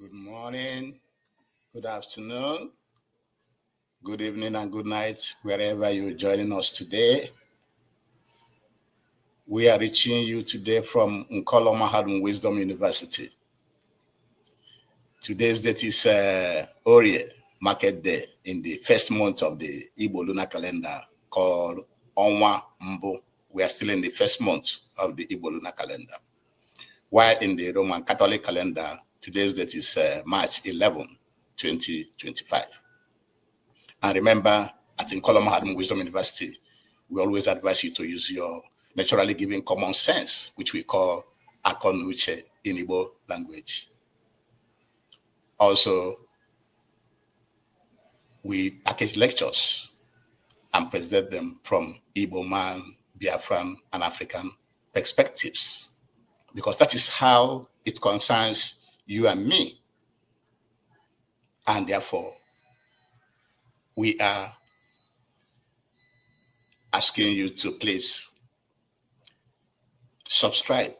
Good morning, good afternoon, good evening, and good night, wherever you're joining us today. We are reaching you today from Nkolo Wisdom University. Today's date is Orie Market Day in the first month of the Igbo lunar calendar called Onwa Mbu. We are still in the first month of the Igbo lunar calendar. While in the Roman Catholic calendar, today's date is March 11, 2025. And remember, at Nkolo Wisdom University, we always advise you to use your naturally given common sense, which we call Akonuche in Igbo language. Also, we package lectures and present them from Igbo man, Biafran, and African perspectives, because that is how it concerns you and me. And therefore, we are asking you to please subscribe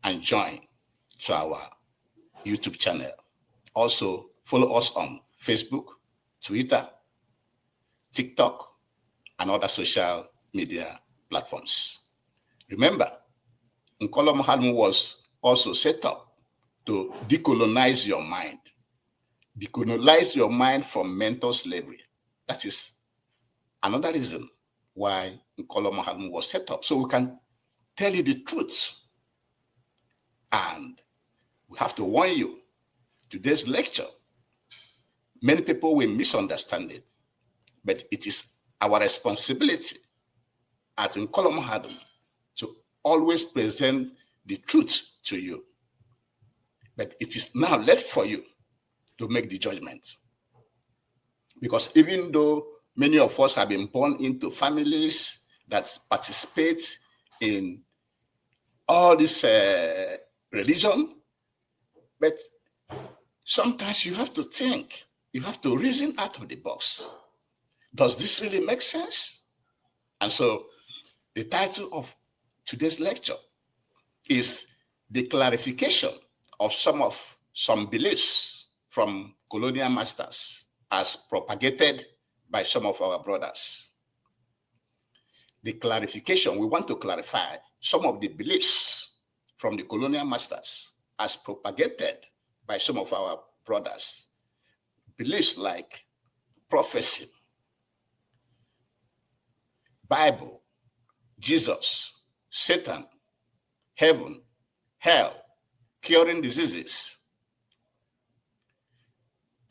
and join to our YouTube channel. Also, follow us on Facebook, Twitter, TikTok, and other social media platforms. Remember, Nkolo Mahadum was also set up to decolonize your mind. Decolonize your mind from mental slavery. That is another reason why Nkolo Mahadum was set up. So we can tell you the truth. And we have to warn you, today's lecture, many people will misunderstand it, but it is our responsibility at Nkolo Mahadum to always present the truth to you. But it is now left for you to make the judgment. Because even though many of us have been born into families that participate in all this religion, but sometimes you have to think, you have to reason out of the box. Does this really make sense? And so the title of today's lecture is the clarification of some beliefs from colonial masters as propagated by some of our brothers. The clarification, we want to clarify some of the beliefs from the colonial masters as propagated by some of our brothers. Beliefs like prophecy, Bible, Jesus, Satan, heaven, hell, curing diseases,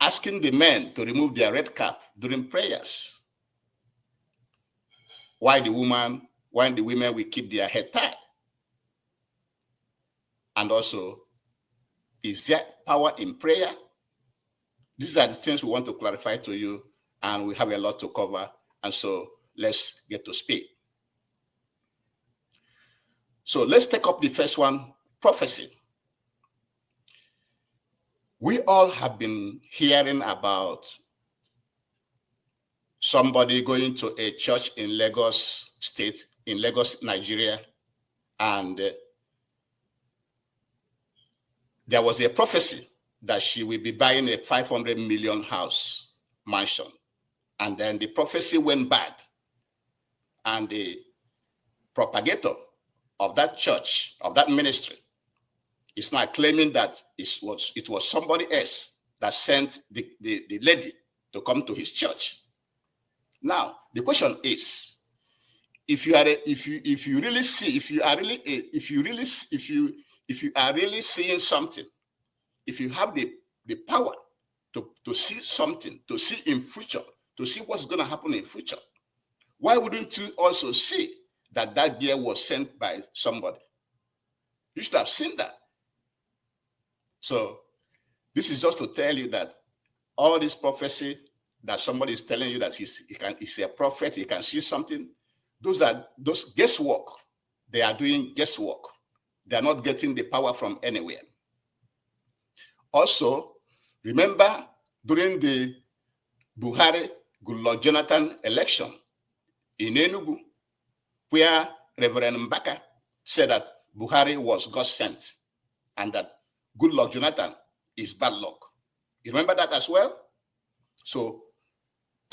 asking the men to remove their red cap during prayers, while the women will keep their head tied. And also, is there power in prayer? These are the things we want to clarify to you, and we have a lot to cover. And so let's get to speed. So let's take up the first one, prophecy. We all have been hearing about somebody going to a church in Lagos State, in Lagos, Nigeria, and there was a prophecy that she will be buying a 500 million house mansion. And then the prophecy went bad. And the propagator of that church, of that ministry, is now claiming that it was somebody else that sent the lady to come to his church. Now, the question is, if you are really seeing something, if you have the power to see something, to see in future, to see what's going to happen in future, why wouldn't you also see that girl was sent by somebody? You should have seen that. So this is just to tell you that all this prophecy that somebody is telling you that he's a prophet, he can see something, those guesswork. They are doing guesswork. They are not getting the power from anywhere. Also, remember during the Buhari-Goodluck Jonathan election in Enugu, where Reverend Mbaka said that Buhari was God sent and that Goodluck Jonathan is bad luck. You remember that as well? So,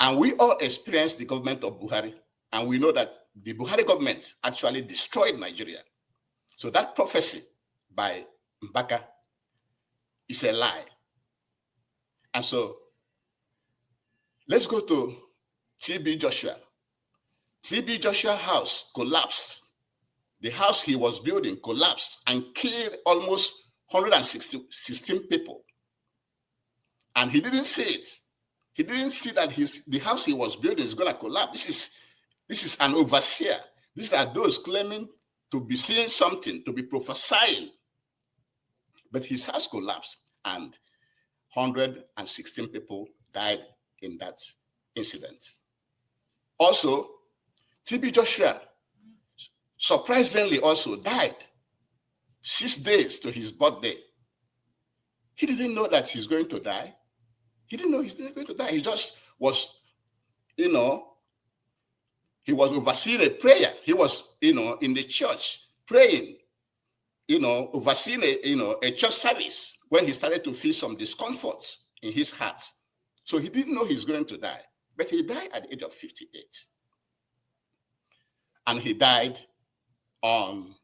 and we all experienced the government of Buhari, and we know that the Buhari government actually destroyed Nigeria. So that prophecy by Mbaka is a lie. And so let's go to TB Joshua. TB Joshua's house collapsed. The house he was building collapsed and killed almost 116 people. And he didn't see it. He didn't see that the house he was building is going to collapse. This is an overseer. These are those claiming to be seeing something, to be prophesying. But his house collapsed and 116 people died in that incident. Also, TB Joshua surprisingly also died 6 days to his birthday. He didn't know that he's going to die. He didn't know he's going to die. He just was, he was overseeing a prayer. He was, in the church praying, overseeing a church service when he started to feel some discomfort in his heart. So he didn't know he's going to die, but he died at the age of 58. And he died on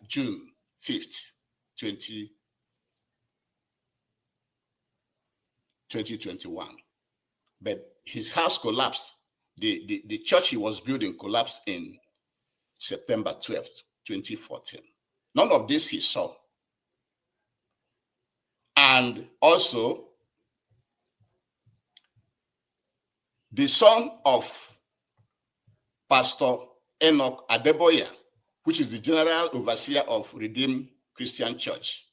June 5th, 2021. But his house collapsed. The church he was building collapsed in September 12th, 2014. None of this he saw. And also, the son of Pastor Enoch Adeboye, which is the general overseer of Redeemed Christian Church,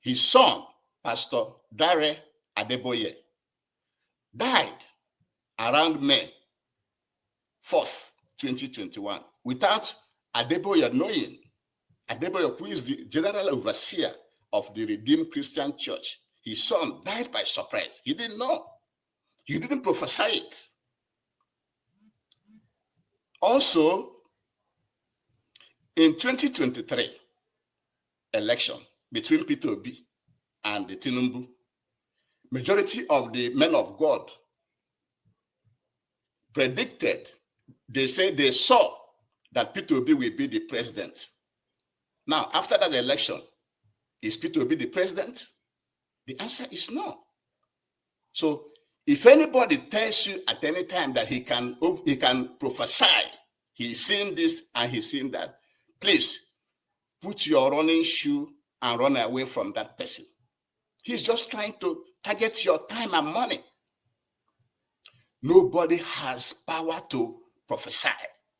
his son, Pastor Dare Adeboye, died around May 4th, 2021, without Adeboye knowing. Adeboye, who is the general overseer of the Redeemed Christian Church, his son died by surprise. He didn't know. He didn't prophesy it. Also, in 2023 election between Peter Obi and the Tinubu, majority of the men of God predicted, they say they saw that Peter Obi will be the president. Now, after that election, is Peter Obi the president? The answer is no. So, if anybody tells you at any time that he can prophesy, he's seen this and he's seen that, please put your running shoe and run away from that person. He's just trying to target your time and money. Nobody has power to prophesy.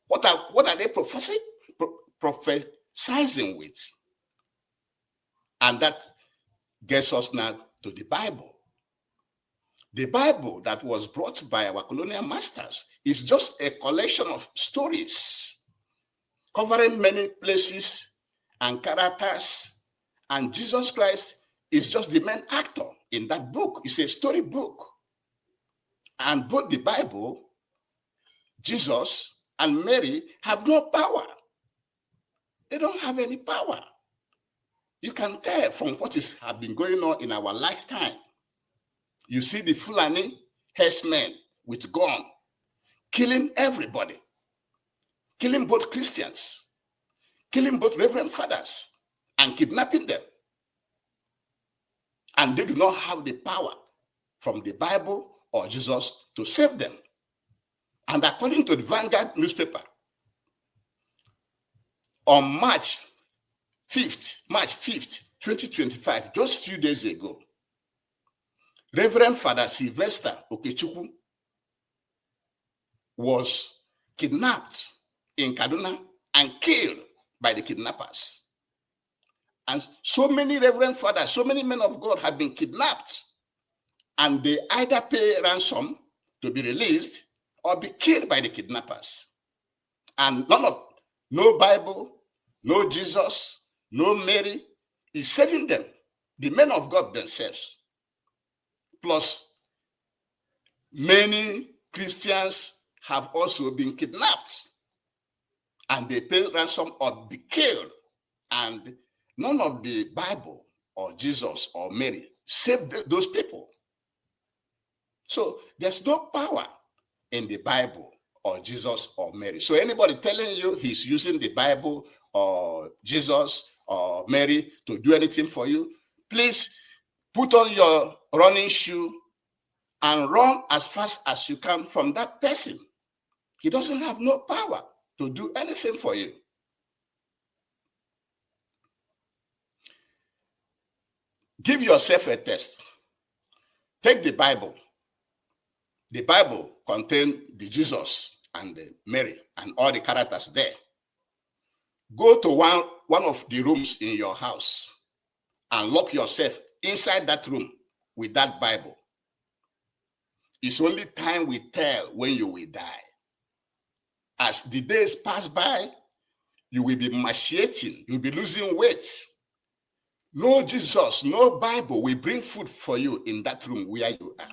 What are they prophesying with? And that gets us now to the Bible. The Bible that was brought by our colonial masters is just a collection of stories covering many places and characters, and Jesus Christ is just the main actor in that book. It's a story book. And both the Bible, Jesus, and Mary have no power. They don't have any power. You can tell from what has been going on in our lifetime. You see the Fulani herdsmen with gun, killing everybody, killing both Christians, killing both Reverend Fathers, and kidnapping them. And they do not have the power from the Bible or Jesus to save them. And according to the Vanguard newspaper, on March 5th, 2025, just a few days ago, Reverend Father Sylvester Okechukwu was kidnapped in Kaduna and killed by the kidnappers. And so many Reverend Fathers, so many men of God have been kidnapped, and they either pay ransom to be released or be killed by the kidnappers. And no Bible, no Jesus, no Mary is saving them. The men of God themselves. Plus, many Christians have also been kidnapped and they pay ransom or be killed. And none of the Bible, or Jesus or Mary saved those people. So there's no power in the Bible or Jesus or Mary. So anybody telling you he's using the Bible or Jesus or Mary to do anything for you, please put on your running shoe and run as fast as you can from that person. He doesn't have no power to do anything for you. Give yourself a test. Take the Bible. The Bible contains the Jesus and the Mary and all the characters there. Go to one of the rooms in your house and lock yourself inside that room with that Bible. It's only time will tell when you will die. As the days pass by, you will be emaciating, you'll be losing weight. No Jesus, no Bible will bring food for you in that room where you are.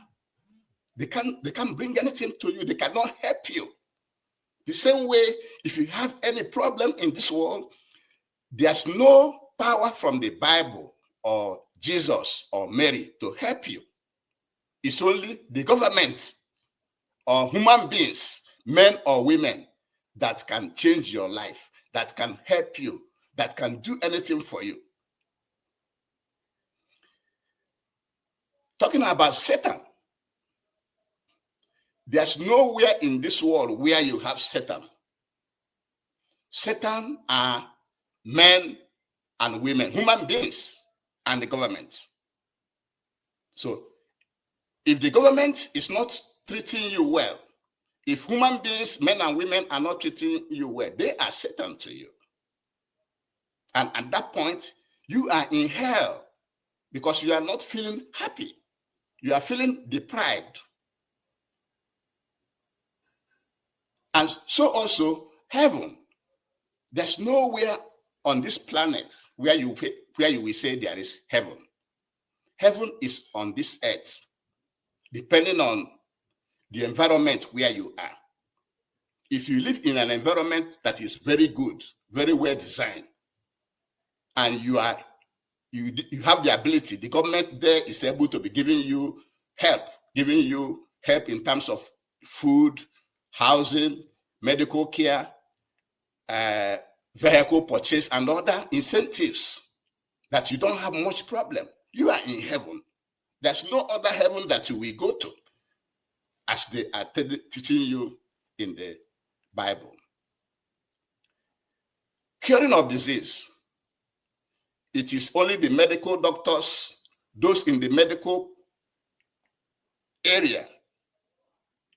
They can't bring anything to you. They cannot help you. The same way, if you have any problem in this world, there's no power from the Bible or Jesus or Mary to help you. It's only the government or human beings, men or women, that can change your life, that can help you, that can do anything for you. Talking about Satan, there's nowhere in this world where you have Satan. Satan are men and women, human beings, and the government. So if the government is not treating you well, if human beings, men and women, are not treating you well, they are Satan to you. And at that point, you are in hell because you are not feeling happy. You are feeling deprived. And so also heaven. There's nowhere on this planet where you will say there is heaven. Heaven is on this earth, depending on the environment where you are. If you live in an environment that is very good, very well designed, and you have the ability, the government there is able to be giving you help in terms of food, housing, medical care, vehicle purchase, and other incentives, that you don't have much problem. You are in heaven. There's no other heaven that you will go to, as they are teaching you in the Bible. Curing of disease. It is only the medical doctors, those in the medical area,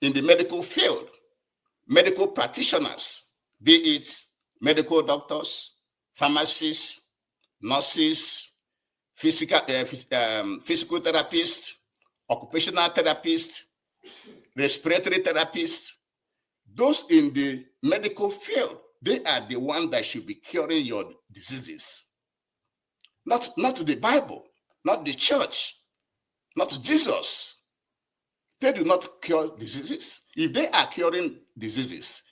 in the medical field, medical practitioners, be it medical doctors, pharmacists, nurses, physical therapists, occupational therapists, respiratory therapists, those in the medical field, they are the ones that should be curing your diseases. Not the Bible, not the church, not Jesus. They do not cure diseases. If they are curing diseases,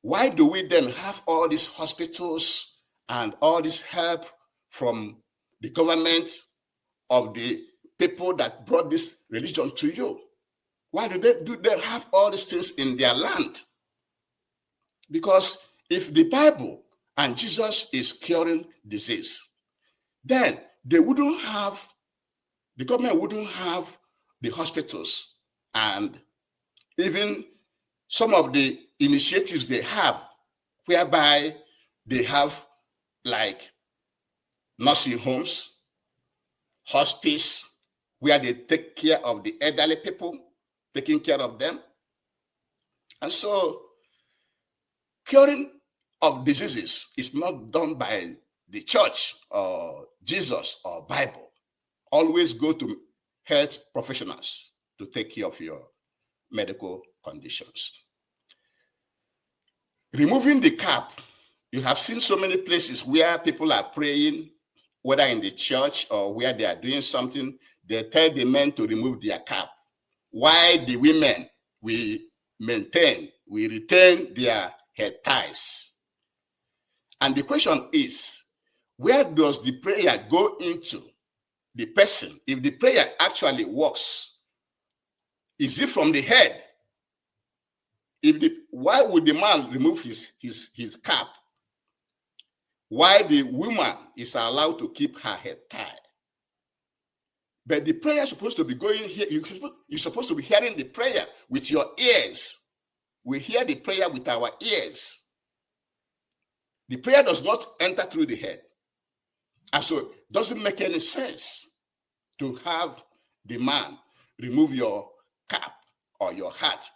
why do we then have all these hospitals and all this help from the government of the people that brought this religion to you? Why do they have all these things in their land? Because if the Bible and Jesus is curing disease, then the government wouldn't have the hospitals and even some of the initiatives they have, whereby they have like nursing homes, hospice, where they take care of the elderly people, taking care of them. And so curing of diseases is not done by the church or Jesus or Bible. Always go to health professionals to take care of your medical conditions. Removing the cap. You have seen so many places where people are praying, whether in the church or where they are doing something, they tell the men to remove their cap. Why the women we retain their head ties. And the question is, where does the prayer go into the person, if the prayer actually works, is it from the head? Why would the man remove his cap? Why the woman is allowed to keep her head tied? But the prayer is supposed to be going here. You're supposed to be hearing the prayer with your ears. We hear the prayer with our ears. The prayer does not enter through the head. And so it doesn't make any sense to have the man remove your cap or your hat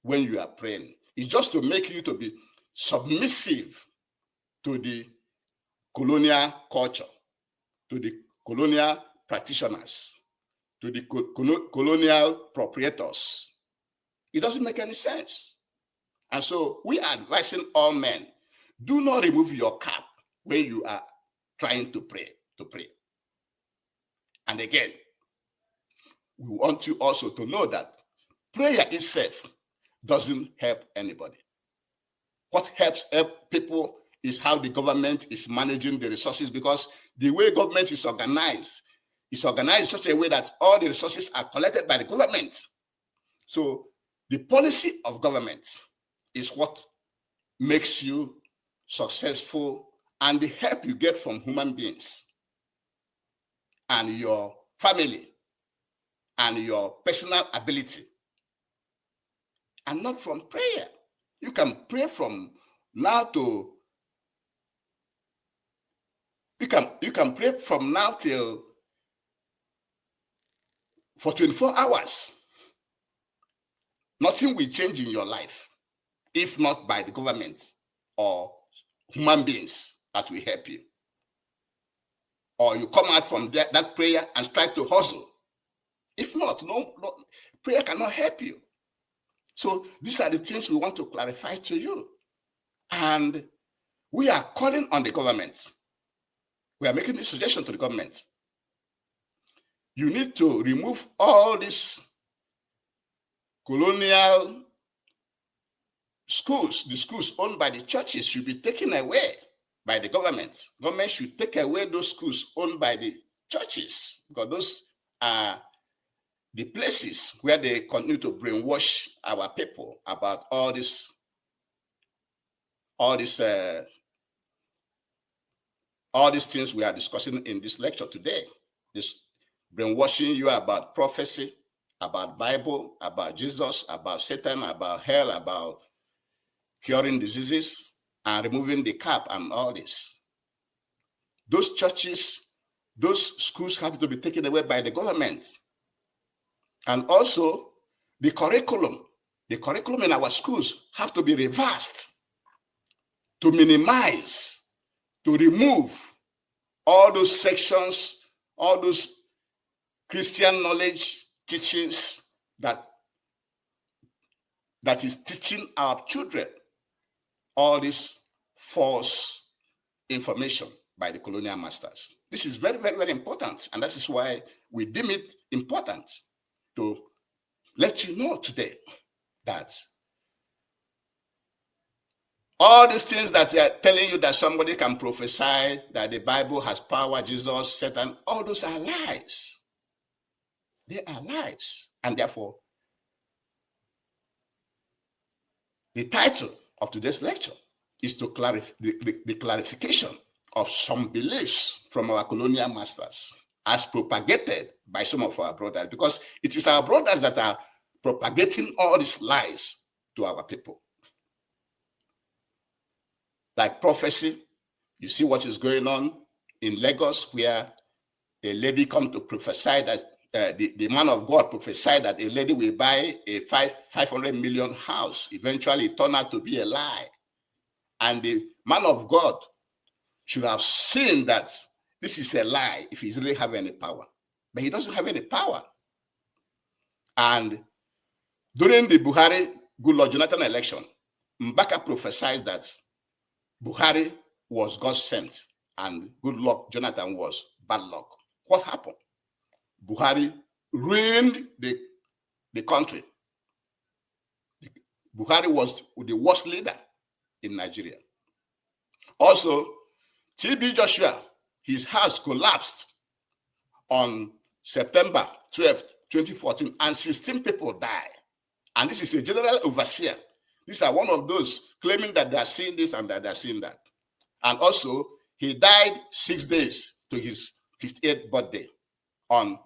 when you are praying. It's just to make you to be submissive to the colonial culture, to the colonial practitioners, to the colonial proprietors. It doesn't make any sense. And so we are advising all men, do not remove your cap when you are trying to pray. And again, we want you also to know that prayer itself doesn't help anybody. What helps people is how the government is managing the resources, because the way government is organized in such a way that all the resources are collected by the government. So the policy of government is what makes you successful, and the help you get from human beings and your family and your personal ability, and not from prayer. You can pray from now to you can pray from now till for 24 hours. Nothing will change in your life if not by the government or human beings that will help you. Or you come out from that prayer and try to hustle. If not, no, prayer cannot help you. So these are the things we want to clarify to you. And we are calling on the government. We are making this suggestion to the government. You need to remove all these colonial schools. The schools owned by the churches should be taken away by the government. Government should take away those schools owned by the churches, because those are the places where they continue to brainwash our people about all these things we are discussing in this lecture today. This brainwashing you about prophecy, about Bible, about Jesus, about Satan, about hell, about curing diseases and removing the cap and all this. Those churches, those schools have to be taken away by the government. And also the curriculum in our schools have to be reversed to minimize, to remove all those sections, all those Christian knowledge teachings that is teaching our children all this false information by the colonial masters. This is very, very, very important. And that is why we deem it important to let you know today that all these things that they are telling you that somebody can prophesy, that the Bible has power, Jesus, Satan, all those are lies. They are lies. And therefore, the title of today's lecture is to clarify the clarification of some beliefs from our colonial masters as propagated by some of our brothers, because it is our brothers that are propagating all these lies to our people. Like prophecy, you see what is going on in Lagos, where a lady come to prophesy that the man of God prophesied that a lady will buy a 500 million house. Eventually, it turned out to be a lie. And the man of God should have seen that this is a lie if he really have any power. But he doesn't have any power. And during the Buhari Goodluck Jonathan election, Mbaka prophesied that Buhari was God sent and Goodluck Jonathan was bad luck. What happened? Buhari ruined the country. Buhari was the worst leader in Nigeria. Also, TB Joshua, his house collapsed on September 12, 2014, and 16 people died. And this is a general overseer. These are one of those claiming that they are seeing this and that they are seeing that. And also, he died 6 days to his 58th birthday on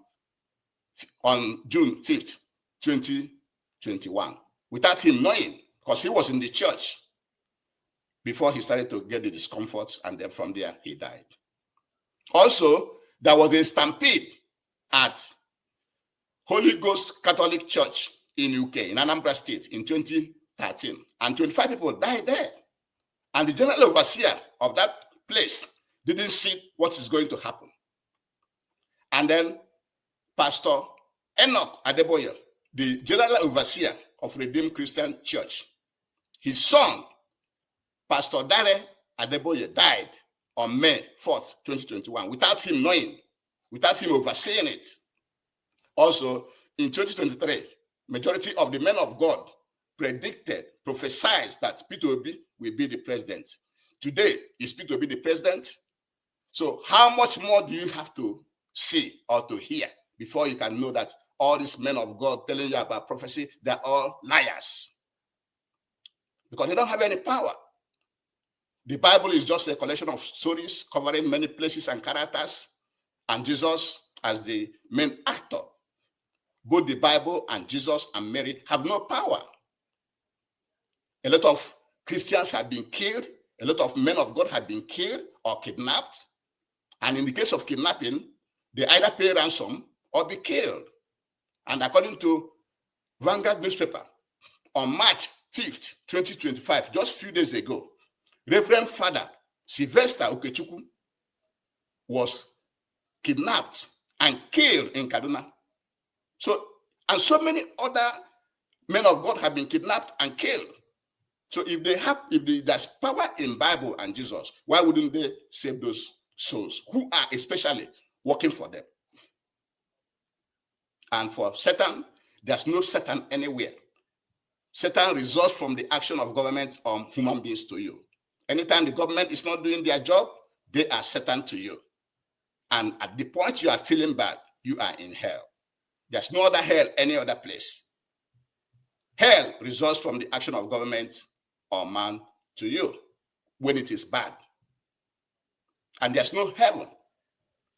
June 5th, 2021, without him knowing, because he was in the church before he started to get the discomfort, and then from there, he died. Also, there was a stampede at Holy Ghost Catholic Church in UK, in Anambra State, in 2013, and 25 people died there. And the general overseer of that place didn't see what is going to happen. And then Pastor Enoch Adeboye, the general overseer of Redeemed Christian Church, his son, Pastor Dare Adeboye, died on May 4th, 2021, without him knowing, without him overseeing it. Also, in 2023, majority of the men of God prophesied that Peter Obi will be the president. Today, is Peter Obi the president? So how much more do you have to see or to hear before you can know that all these men of God telling you about prophecy, they're all liars? Because they don't have any power. The Bible is just a collection of stories covering many places and characters, and Jesus as the main actor. Both the Bible and Jesus and Mary have no power. A lot of Christians have been killed. A lot of men of God have been killed or kidnapped. And in the case of kidnapping, they either pay ransom or be killed. And according to Vanguard newspaper, on March 5th, 2025, just a few days ago, Reverend Father Sylvester Okechukwu was kidnapped and killed in Kaduna. So, and so many other men of God have been kidnapped and killed. So if there's power in Bible and Jesus, why wouldn't they save those souls who are especially working for them? And for Satan, there's no Satan anywhere. Satan results from the action of government on human beings to you. Anytime the government is not doing their job, they are Satan to you. And at the point you are feeling bad, you are in hell. There's no other hell any other place. Hell results from the action of government or man to you when it is bad. And there's no heaven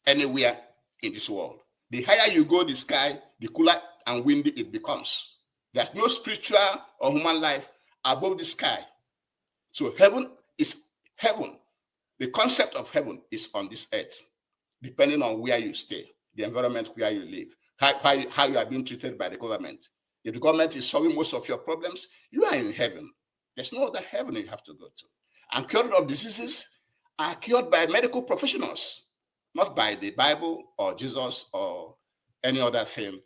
anywhere in this world. The higher you go the sky, the cooler and windy it becomes. There's no spiritual or human life above the sky. So heaven is heaven. The concept of heaven is on this earth, depending on where you stay, the environment where you live, how you are being treated by the government. If the government is solving most of your problems, you are in heaven. There's no other heaven you have to go to. And cure of diseases are cured by medical professionals, not by the Bible or Jesus or any other thing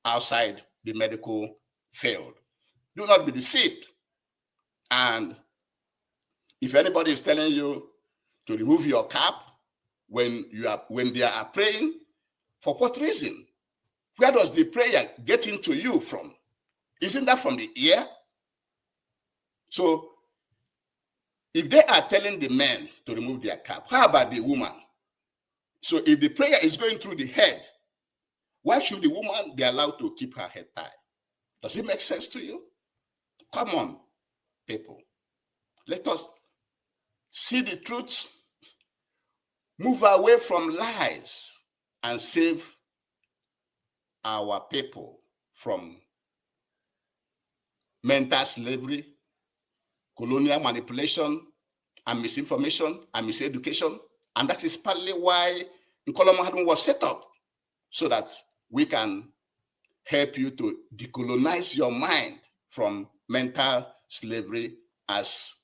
outside the medical field. Do not be deceived. And if anybody is telling you to remove your cap when they are praying, for what reason? Where does the prayer get into you from? Isn't that from the ear? So if they are telling the men to remove their cap, how about the woman? So if the prayer is going through the head, why should the woman be allowed to keep her head tied? Does it make sense to you? Come on, people. Let us see the truth, move away from lies, and save our people from mental slavery, colonial manipulation, and misinformation and miseducation. And that is partly why Nkoloma was set up, so that we can help you to decolonize your mind from mental slavery, as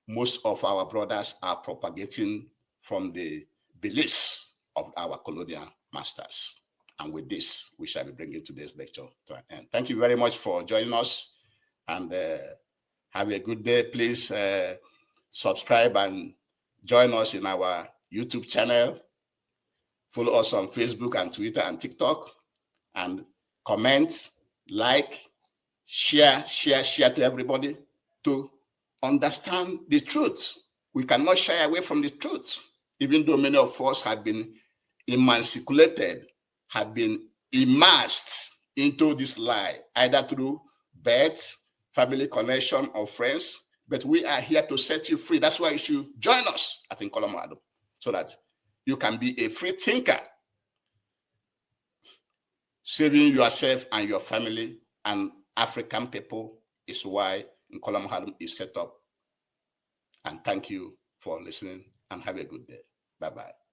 most of our brothers are propagating from the beliefs of our colonial masters. And with this, we shall be bringing today's lecture to an end. Thank you very much for joining us, and have a good day. Please subscribe and join us in our YouTube channel. Follow us on Facebook and Twitter and TikTok, and comment, like, share to everybody to understand the truth. We cannot shy away from the truth, even though many of us have been emancipulated, have been immersed into this lie, either through birth, family connection, or friends. But we are here to set you free. That's why you should join us at Colonial, so that you can be a free thinker, saving yourself and your family and African people is why Colonial is set up. And thank you for listening and have a good day. Bye-bye.